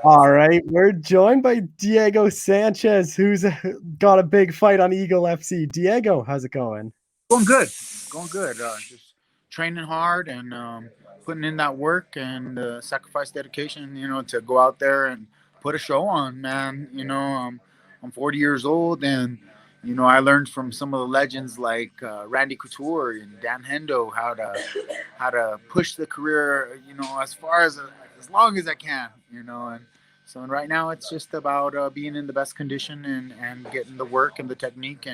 All right, we're joined by Diego Sanchez, who's got a big fight on Eagle FC. Diego, how's it going? Going good, going good. Just training hard and putting in that work and sacrifice dedication. To go out there and put a show on, man. I'm 40 years old, and I learned from some of the legends like Randy Couture and Dan Hendo how to push the career. As far as long as I can. And so right now it's just about being in the best condition and getting the work and the technique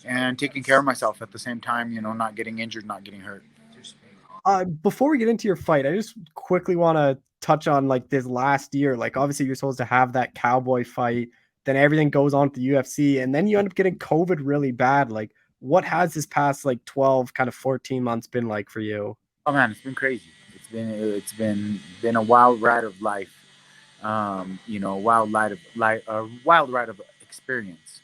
and taking care of myself at the same time, not getting injured, not getting hurt. Before we get into your fight, I just quickly want to touch on like this last year. Like, obviously, you're supposed to have that cowboy fight, then everything goes on to the UFC, and then you end up getting COVID really bad. Like, what has this past like 12, kind of 14 months been like for you? Oh man, it's been crazy. It's been a wild ride of life. Wild ride of experience.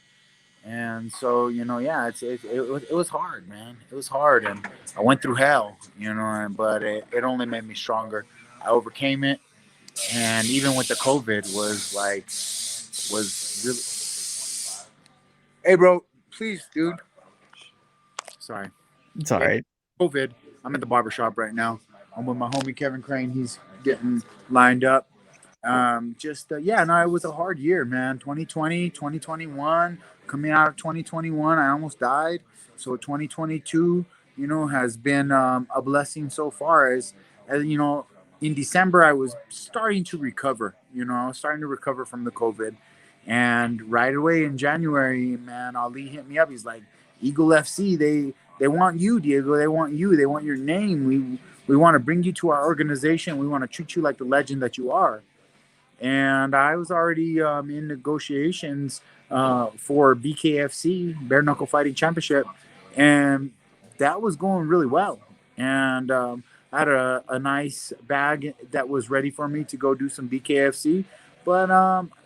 And so, yeah, it was hard, man. It was hard, and I went through hell, but it only made me stronger. I overcame it, and even with the COVID, was really. Hey, bro, please, dude. Sorry. It's all right. COVID. I'm at the barbershop right now. I'm with my homie Kevin Crane. He's getting lined up. Yeah, no, it was a hard year, man. 2020, 2021. Coming out of 2021, I almost died. So 2022, has been a blessing so far. As in December, I was starting to recover. I was starting to recover from the COVID, and right away in January, man, Ali hit me up. He's like, Eagle FC, they want you, Diego. They want you. They want your name. We want to bring you to our organization. We want to treat you like the legend that you are. And I was already in negotiations for BKFC, Bare Knuckle Fighting Championship, and that was going really well. And I had a nice bag that was ready for me to go do some BKFC. But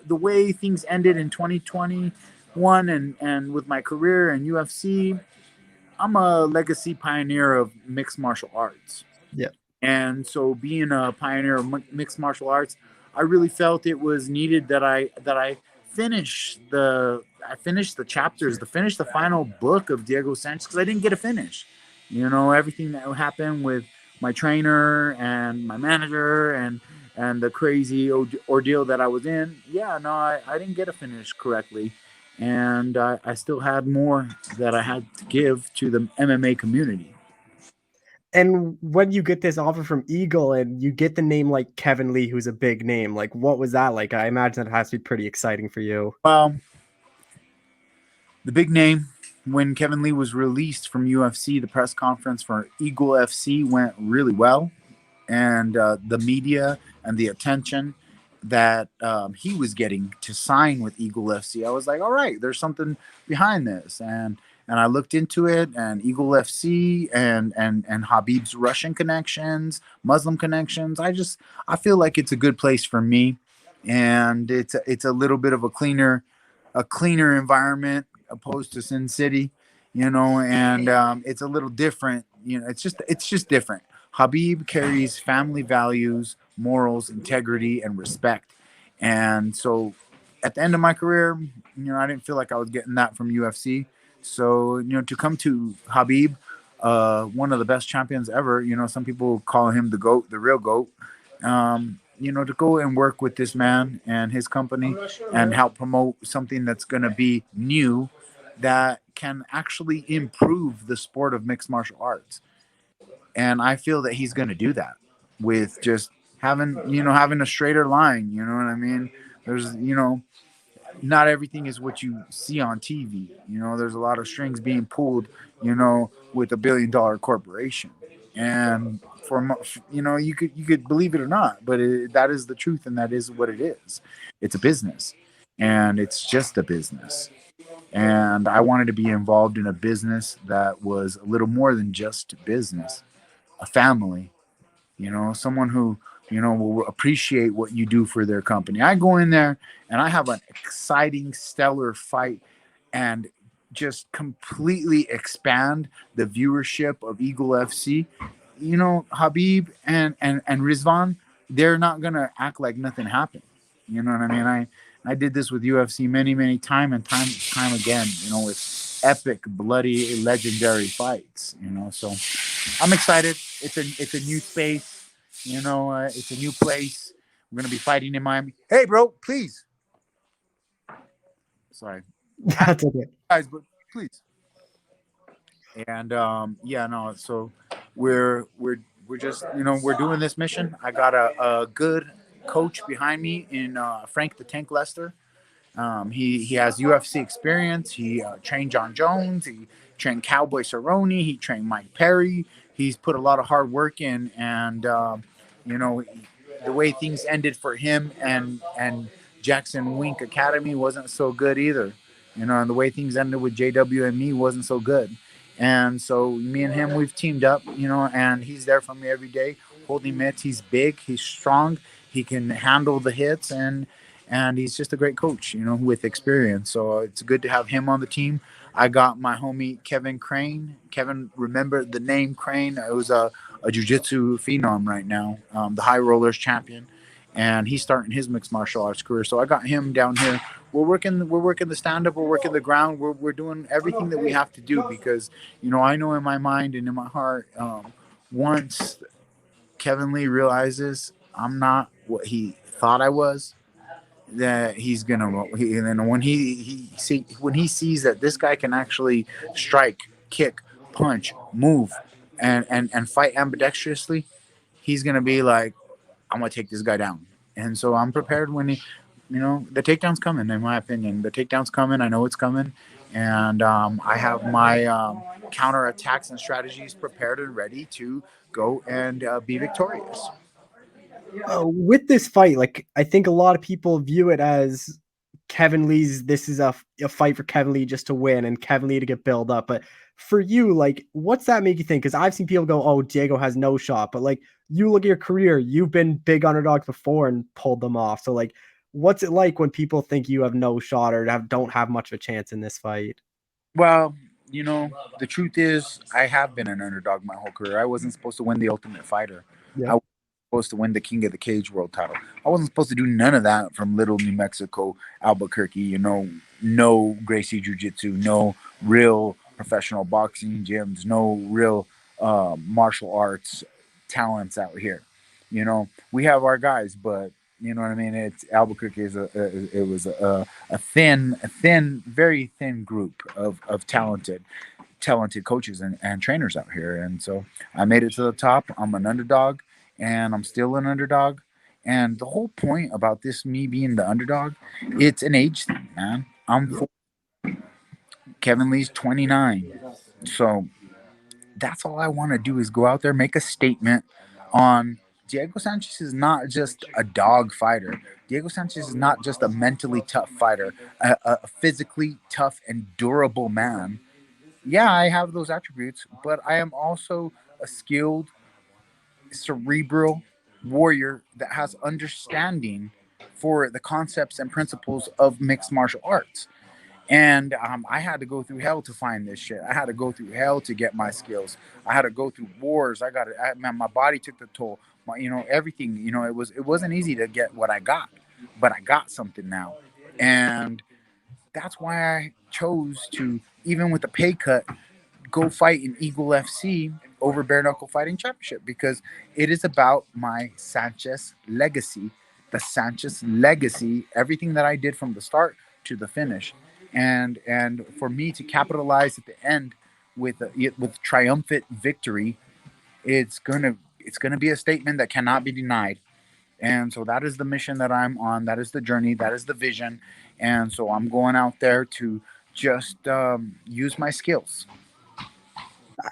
the way things ended in 2021 and with my career in UFC, I'm a legacy pioneer of mixed martial arts. Yeah. And so being a pioneer of mixed martial arts, I really felt it was needed that I finish the chapters, to finish the final book of Diego Sanchez, because I didn't get to finish. Everything that happened with my trainer and my manager and the crazy ordeal that I was in. Yeah, no, I didn't get to finish correctly. And I still had more that I had to give to the MMA community. And when you get this offer from Eagle and you get the name like Kevin Lee, who's a big name, like what was that like? I imagine that has to be pretty exciting for you. Well, the big name, when Kevin Lee was released from UFC, the press conference for Eagle FC went really well. And the media and the attention that he was getting to sign with Eagle FC, I was like, all right, there's something behind this. And I looked into it, and Eagle FC and Habib's Russian connections, Muslim connections. I feel like it's a good place for me, and it's a little bit of a cleaner environment opposed to Sin City, and it's a little different. It's just different. Habib carries family values, morals, integrity, and respect, and so at the end of my career, I didn't feel like I was getting that from UFC. So, to come to Habib, one of the best champions ever, some people call him the GOAT, the real GOAT, to go and work with this man and his company and help promote something that's going to be new that can actually improve the sport of mixed martial arts. And I feel that he's going to do that with just having a straighter line. You know what I mean? There's, not everything is what you see on TV. There's a lot of strings being pulled, with $1 billion corporation. And you could believe it or not, but that is the truth, and that is what it is. It's a business, and it's just a business. And I wanted to be involved in a business that was a little more than just business, a family, someone who will appreciate what you do for their company. I go in there and I have an exciting, stellar fight and just completely expand the viewership of Eagle FC. Habib and Rizvan, they're not gonna act like nothing happened. You know what I mean? I did this with UFC many time and time again. You know, with epic, bloody, legendary fights. You know, so I'm excited. It's a new space. You know, it's a new place. We're gonna be fighting in Miami. Hey, bro, please. Sorry, That's okay. guys, but please. And yeah, no. So we're just we're doing this mission. I got a good coach behind me in Frank the Tank Lester. He has UFC experience. He trained John Jones. He trained Cowboy Cerrone. He trained Mike Perry. He's put a lot of hard work in, and you know the way things ended for him and Jackson Wink Academy wasn't so good either. You know, and the way things ended with JW and me wasn't so good. And so me and him, we've teamed up. You know, and he's there for me every day, holding mitts. He's big. He's strong. He can handle the hits and he's just a great coach, you know, with experience. So it's good to have him on the team. I got my homie Kevin Crane. Kevin, remember the name Crane? It was a jiu-jitsu phenom right now, the high rollers champion, and he's starting his mixed martial arts career. So I got him down here. We're working the stand-up. We're working the ground. We're doing everything that we have to do because, you know, I know in my mind and in my heart, once Kevin Lee realizes I'm not what he thought I was, that he's gonna and then when he sees that this guy can actually strike, kick, punch, move, and fight ambidextrously, he's gonna be like, I'm gonna take this guy down. And so I'm prepared when he, you know, the takedown's coming. In my opinion, the takedown's coming. I know it's coming, and I have my counter attacks and strategies prepared and ready to go and be victorious. With this fight, like I think a lot of people view it as Kevin Lee's. This is a fight for Kevin Lee just to win and Kevin Lee to get built up. But for you, like, what's that make you think? Because I've seen people go, "Oh, Diego has no shot," but like you look at your career, you've been big underdogs before and pulled them off. So like, what's it like when people think you have no shot or don't have much of a chance in this fight? Well, you know, the truth is, I have been an underdog my whole career. I wasn't supposed to win the Ultimate Fighter. I Yep. was supposed to win the King of the Cage world title. I wasn't supposed to do none of that from Little New Mexico, Albuquerque. You know, no Gracie Jiu Jitsu, no real professional boxing gyms, no real martial arts talents out here. You know, we have our guys, but you know what I mean. It's Albuquerque is it was a thin, very thin group of talented coaches and trainers out here. And so I made it to the top. I'm an underdog, and I'm still an underdog. And the whole point about this me being the underdog, it's an age thing, man. Kevin Lee's 29, so that's all I want to do is go out there, make a statement on Diego Sanchez is not just a dog fighter. Diego Sanchez is not just a mentally tough fighter, a physically tough and durable man. Yeah, I have those attributes, but I am also a skilled, cerebral warrior that has understanding for the concepts and principles of mixed martial arts. And I had to go through hell to find this shit. I had to go through hell to get my skills. I had to go through wars. Man, my body took the toll. Everything. It wasn't easy to get what I got, but I got something now, and that's why I chose to, even with the pay cut, go fight in Eagle FC over Bare Knuckle Fighting Championship because it is about my Sanchez legacy, the Sanchez legacy, everything that I did from the start to the finish, and for me to capitalize at the end with triumphant victory, it's gonna be a statement that cannot be denied. And so that is the mission that I'm on. That is the journey. That is the vision. And so I'm going out there to just use my skills.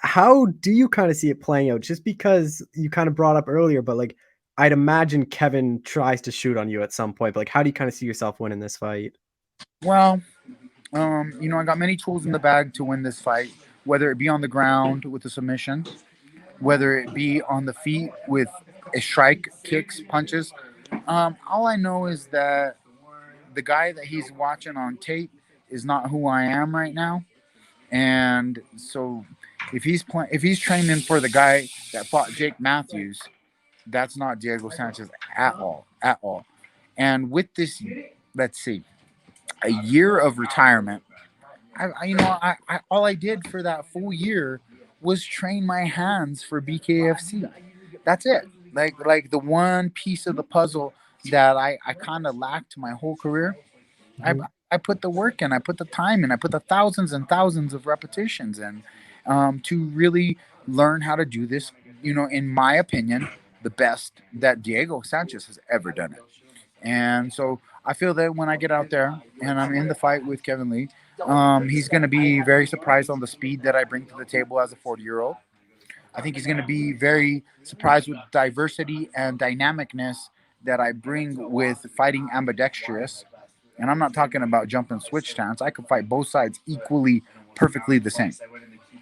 How do you kind of see it playing out? Just because you kind of brought up earlier, but like I'd imagine Kevin tries to shoot on you at some point. But like, how do you kind of see yourself winning this fight? Well, I got many tools in the bag to win this fight, whether it be on the ground with a submission, whether it be on the feet with a strike, kicks, punches. All I know is that the guy that he's watching on tape is not who I am right now. And so if he's training for the guy that fought Jake Matthews, that's not Diego Sanchez at all, at all. And with this, let's see, a year of retirement, I all I did for that full year was train my hands for BKFC. That's it. Like the one piece of the puzzle that I kind of lacked my whole career. I Mhm. I put the work in, I put the time in, I put the thousands and thousands of repetitions in, to really learn how to do this. In my opinion, the best that Diego Sanchez has ever done it. And so I feel that when I get out there and I'm in the fight with Kevin Lee, he's going to be very surprised on the speed that I bring to the table as a 40-year-old. I think he's going to be very surprised with diversity and dynamicness that I bring with fighting ambidextrous. And I'm not talking about jump and switch stance. I could fight both sides equally, perfectly the same.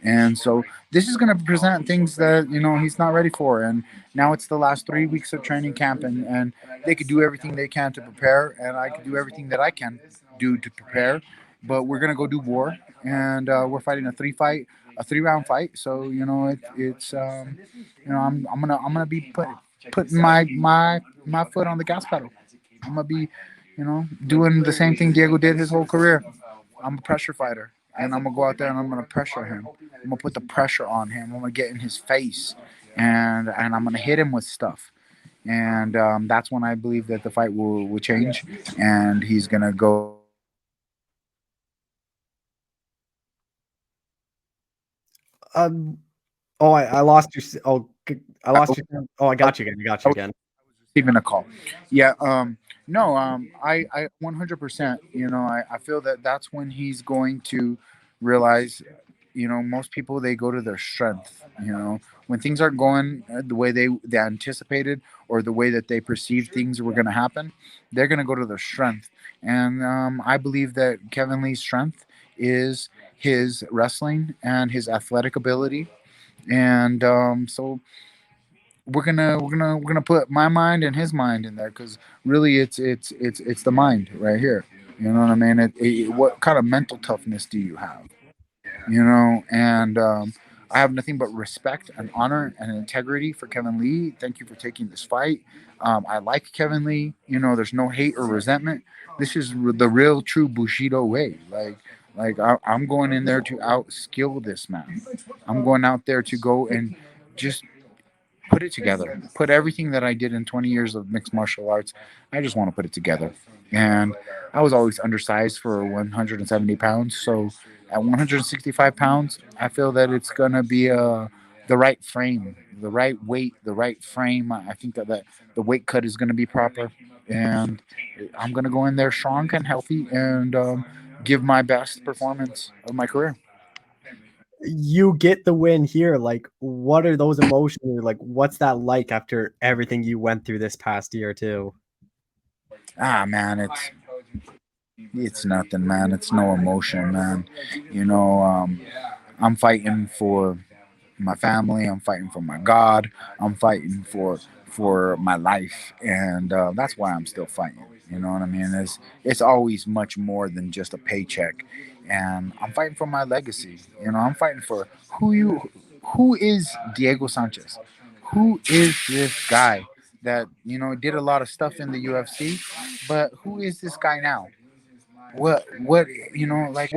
And so this is going to present things that he's not ready for. And now it's the last 3 weeks of training camp, and they could do everything they can to prepare, and I could do everything that I can do to prepare. But we're gonna go do war, and we're fighting a 3 round fight. So it's I'm gonna be putting my foot on the gas pedal. I'm gonna be doing the same thing Diego did his whole career. I'm a pressure fighter, and I'm gonna go out there and I'm gonna pressure him. I'm gonna put the pressure on him. I'm gonna get in his face, and I'm gonna hit him with stuff. And that's when I believe that the fight will change, and he's gonna go. Um. Oh, I lost your. I I, lost your. Oh, I I got you again. I got you was again. receiving a call. Yeah. No. I 100%. I feel that that's when he's going to realize. Most people, they go to their strength. When things aren't going the way they anticipated, or the way that they perceived things were going to happen, they're going to go to their strength. And I believe that Kevin Lee's strength is his wrestling and his athletic ability. And so we're gonna put my mind and his mind in there, because really it's the mind right here. You know what I mean? What kind of mental toughness do you have? And I have nothing but respect and honor and integrity for Kevin Lee. Thank you for taking this fight. I like Kevin Lee. There's no hate or resentment. This is the real, true Bushido way. I'm going in there to out skill this man. I'm going out there to go and just put it together. Put everything that I did in 20 years of mixed martial arts. I just want to put it together. And I was always undersized for 170 pounds. So at 165 pounds, I feel that it's going to be the right frame, the right weight, the right frame. I think that the weight cut is going to be proper. And I'm going to go in there strong and healthy, and give my best performance of my career. You get the win here. Like, what are those emotions? Like, what's that like after everything you went through this past year too? Man, it's nothing, man. It's no emotion, man. I'm fighting for my family. I'm fighting for my God. I'm fighting for my life, and that's why I'm still fighting. You know what I mean? It's always much more than just a paycheck, and I'm fighting for my legacy. I'm fighting for who is Diego Sanchez? Who is this guy that did a lot of stuff in the UFC, but who is this guy now? What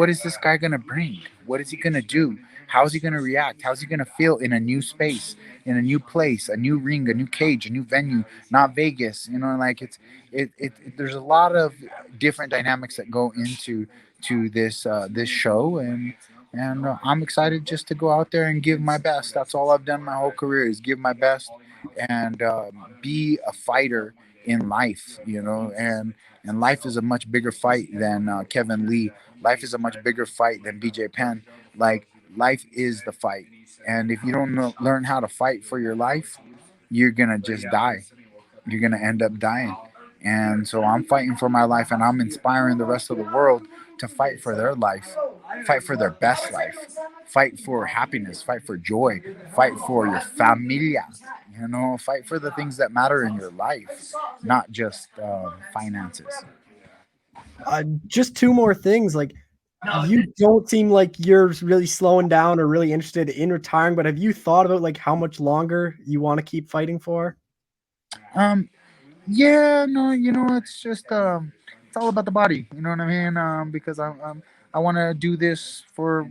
is this guy gonna bring? What is he gonna do? How's he gonna react? How's he gonna feel in a new space, in a new place, a new ring, a new cage, a new venue? Not Vegas. There's a lot of different dynamics that go into this show, and I'm excited just to go out there and give my best. That's all I've done my whole career, is give my best, and be a fighter in life. And life is a much bigger fight than Kevin Lee. Life is a much bigger fight than BJ Penn. Like, life is the fight, and if you don't learn how to fight for your life, you're gonna just die. You're gonna end up dying. And so I'm fighting for my life, and I'm inspiring the rest of the world to fight for their life, fight for their best life, fight for happiness, fight for joy, fight for your familia. Fight for the things that matter in your life, not just finances. Just two more things. Like, you don't seem like you're really slowing down or really interested in retiring, but have you thought about like how much longer you want to keep fighting for? Um, Yeah, no, it's just it's all about the body. You know what I mean? Because I want to do this for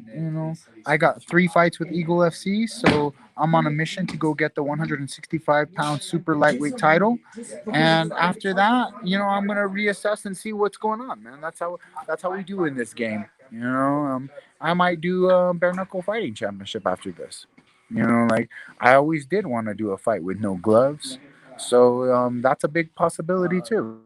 I got 3 fights with Eagle FC, so I'm on a mission to go get the 165-pound super lightweight title, and after that, I'm gonna reassess and see what's going on, man. That's how we do in this game. I might do a bare knuckle fighting championship after this. Like I always did want to do a fight with no gloves. So that's a big possibility too.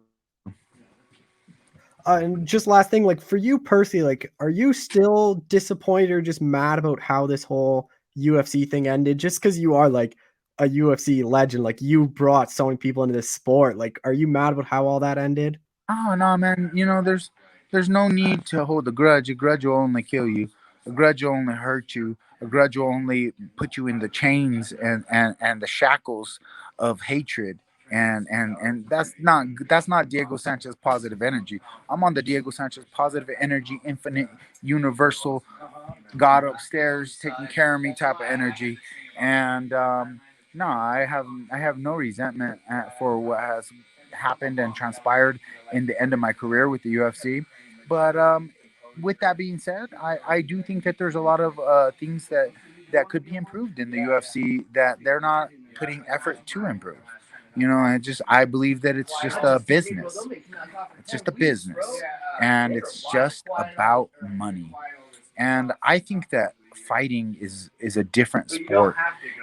And just last thing, like for you personally, like are you still disappointed or just mad about how this whole UFC thing ended? Just because you are like a UFC legend, like you brought so many people into this sport. Like, are you mad about how all that ended? Oh no, man. There's no need to hold a grudge. A grudge will only kill you. A grudge will only hurt you. A grudge will only put you in the chains and the shackles of hatred. And that's not Diego Sanchez positive energy. I'm on the Diego Sanchez positive energy, infinite, universal, God upstairs taking care of me type of energy. And no, I have no resentment for what has happened and transpired in the end of my career with the UFC. But with that being said, I do think that there's a lot of things that could be improved in the UFC that they're not putting effort to improve. I believe that it's just a business. It's just a business, and it's just about money. And I think that fighting is a different sport,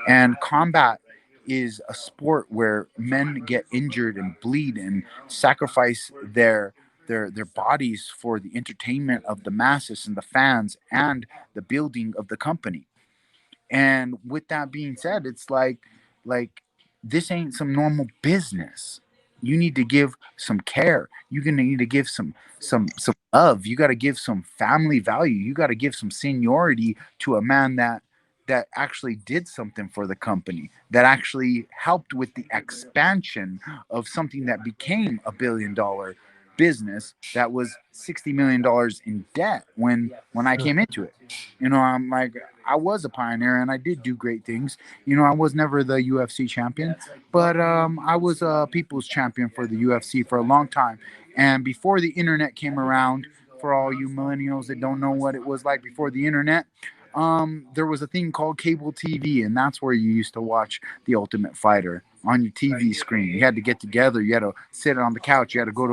and combat is a sport where men get injured and bleed and sacrifice their bodies for the entertainment of the masses and the fans and the building of the company. And with that being said, it's like this ain't some normal business. You need to give some care. You're gonna need to give some love. You got to give some family value. You got to give some seniority to a man that actually did something for the company, that actually helped with the expansion of something that became $1 billion business that was $60 million in debt when I came into it. I'm like, I was a pioneer and I did do great things. I was never the UFC champion, but I was a people's champion for the UFC for a long time. And before the internet came around, for all you millennials that don't know what it was like before the internet, there was a thing called cable TV, and that's where you used to watch The Ultimate Fighter on your TV screen. You had to get together. You had to sit on the couch. You had to go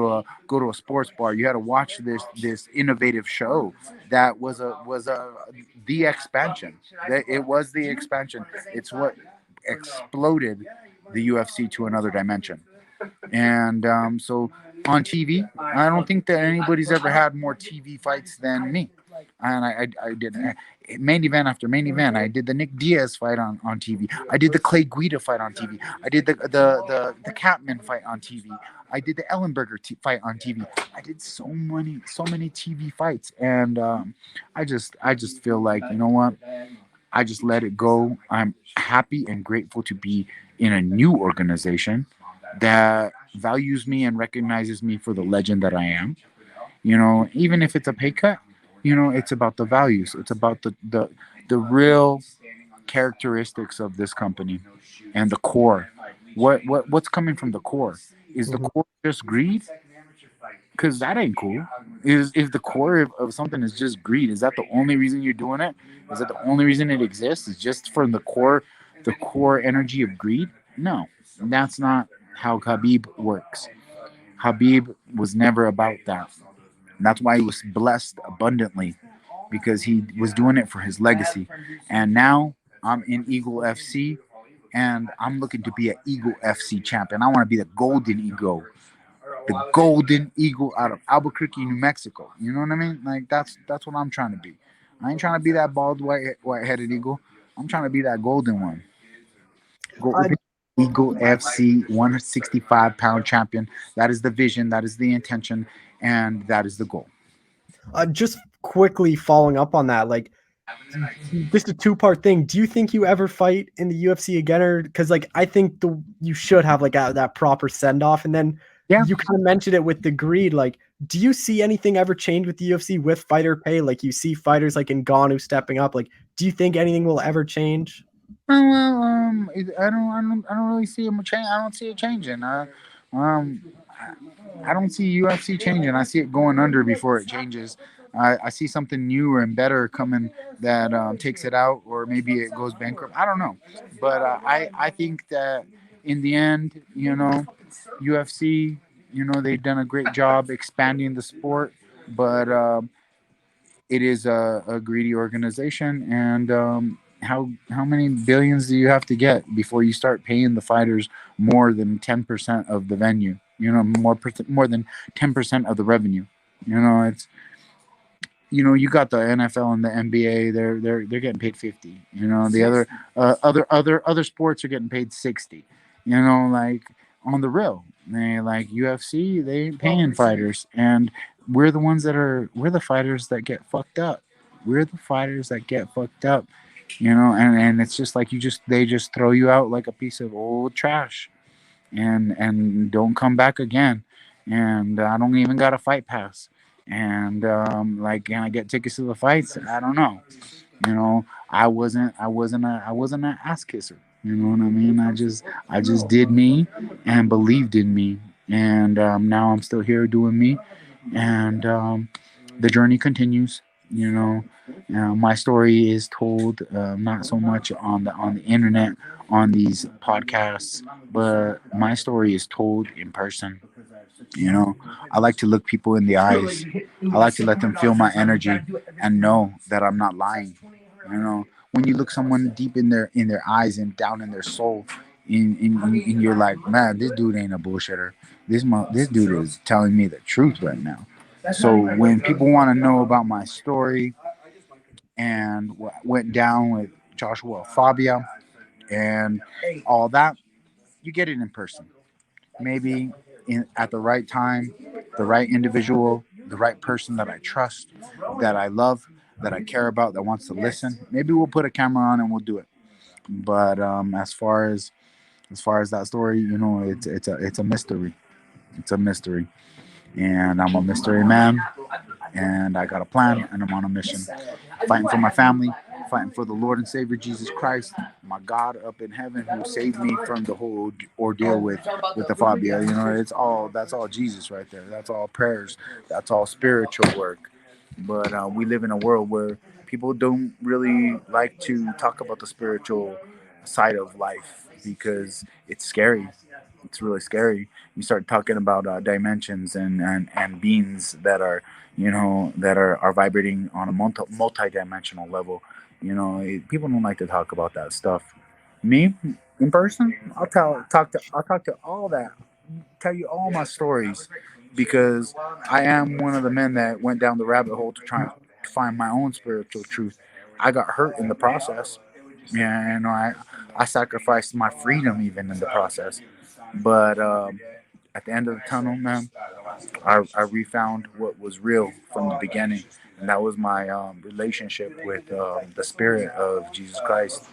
to a sports bar. You had to watch this innovative show that was the expansion. It was the expansion. It's what exploded the UFC to another dimension. And so on TV, I don't think that anybody's ever had more TV fights than me. And I did main event after main event. I did the Nick Diaz fight on TV. I did the Clay Guida fight on TV. I did the Catman fight on TV. I did the Ellenberger fight on TV. I did so many TV fights, and I just feel like, you know what? I just let it go. I'm happy and grateful to be in a new organization that values me and recognizes me for the legend that I am. Even if it's a pay cut, it's about the values. It's about the real characteristics of this company and the core. What's coming from the core? Is the Mhm. core just greed? Because that ain't cool. Is if the core of something is just greed, is that the only reason you're doing it? Is that the only reason it exists? Is just from the core energy of greed? No, that's not how Habib works. Habib was never about that. And that's why he was blessed abundantly, because he was doing it for his legacy. And now I'm in Eagle FC, and I'm looking to be an Eagle FC champion. I want to be the golden eagle out of Albuquerque, New Mexico. You know what I mean? Like that's what I'm trying to be. I ain't trying to be that bald white-headed eagle. I'm trying to be that golden one. Uh, Eagle FC 165-pound champion. That is the vision. That is the intention, and that is the goal. just quickly following up on that, like just a two-part thing. Do you think you ever fight in the UFC again, or because like I think you should have like that proper send off, and then Yeah. you kind of mentioned it with the greed. Like, do you see anything ever change with the UFC with fighter pay? Like, you see fighters like Ngannou stepping up. Like, do you think anything will ever change? Well, I don't really see him change. I don't see it changing. I don't see UFC changing. I see it going under before it changes. I see something newer and better coming that takes it out, or maybe it goes bankrupt. I don't know, but I think that in the end, UFC, they've done a great job expanding the sport, but it is a greedy organization, and how many billions do you have to get before you start paying the fighters more than 10% of the venue? More than 10% of the revenue. It's you got the NFL and the NBA. They're getting paid 50. The other sports are getting paid 60. Like on the real. They like UFC. They ain't paying fighters, and we're the fighters that get fucked up. We're the fighters that get fucked up. And it's just like they just throw you out like a piece of old trash, and don't come back again. And I don't even got a fight pass. And like, can I get tickets to the fights? I don't know. I wasn't an ass kisser. You know what I mean? I just did me and believed in me, and now I'm still here doing me, and the journey continues. My story is told not so much on the internet, on these podcasts, but my story is told in person. I like to look people in the eyes. I like to let them feel my energy and know that I'm not lying. When you look someone deep in their eyes and down in their soul, in you're like, man, this dude ain't a bullshitter. This dude is telling me the truth right now. So when people want to know about my story and what went down with Joshua Fabia and all that, you get it in person. Maybe at the right time, the right individual, the right person that I trust, that I love, that I care about, that wants to listen. Maybe we'll put a camera on and we'll do it. But as far as that story, it's a mystery. It's a mystery, and I'm a mystery man, and I got a plan, and I'm on a mission, fighting for my family, fighting for the Lord and Savior Jesus Christ, my God up in heaven, who saved me from the whole ordeal with the phobia. That's all Jesus right there. That's all prayers. That's all spiritual work. But we live in a world where people don't really like to talk about the spiritual side of life because it's scary. It's really scary. You start talking about dimensions and beings that are vibrating on a multi-dimensional level. People don't like to talk about that stuff. Me, in person, I'll talk to all that, tell you all my stories, because I am one of the men that went down the rabbit hole to try and find my own spiritual truth. I got hurt in the process. Yeah, I sacrificed my freedom even in the process. But at the end of the tunnel, man, I refound what was real from the beginning, and that was my relationship with the Spirit of Jesus Christ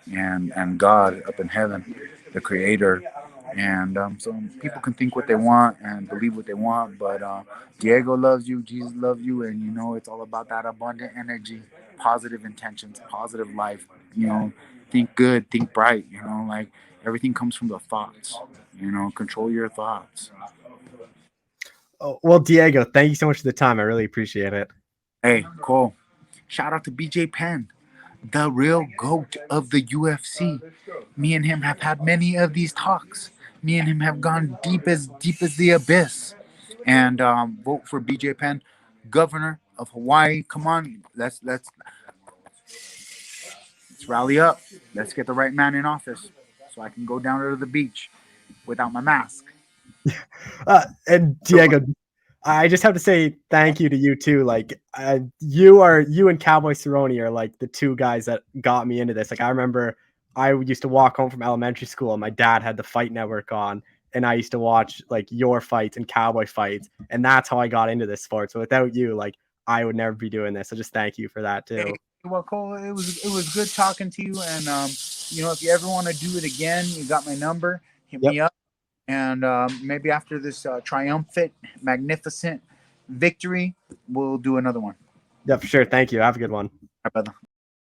and God up in heaven, the Creator. And so people can think what they want and believe what they want, but Diego loves you, Jesus loves you, and it's all about that abundant energy, positive intentions, positive life. Think good, think bright. Like everything comes from the thoughts. Control your thoughts. Oh, well, Diego, thank you so much for the time. I really appreciate it. Hey, cool. Shout out to BJ Penn, the real GOAT of the UFC. Me and him have had many of these talks. Me and him have gone deep as the abyss. And vote for BJ Penn, Governor of Hawaii. Come on, let's rally up. Let's get the right man in office so I can go down to the beach without my mask. And Diego, I just have to say thank you to you too. Like you and Cowboy Cerrone are like the two guys that got me into this. Like I remember I used to walk home from elementary school and my dad had the Fight Network on, and I used to watch like your fights and Cowboy fights, and that's how I got into this sport. So without you, like I would never be doing this. So just thank you for that too. Hey, well, Cole, it was good talking to you, and if you ever want to do it again, you got my number. Hit Yep. me up. And maybe after this triumphant, magnificent victory, we'll do another one. Yeah, for sure. Thank you. Have a good one. All right, brother.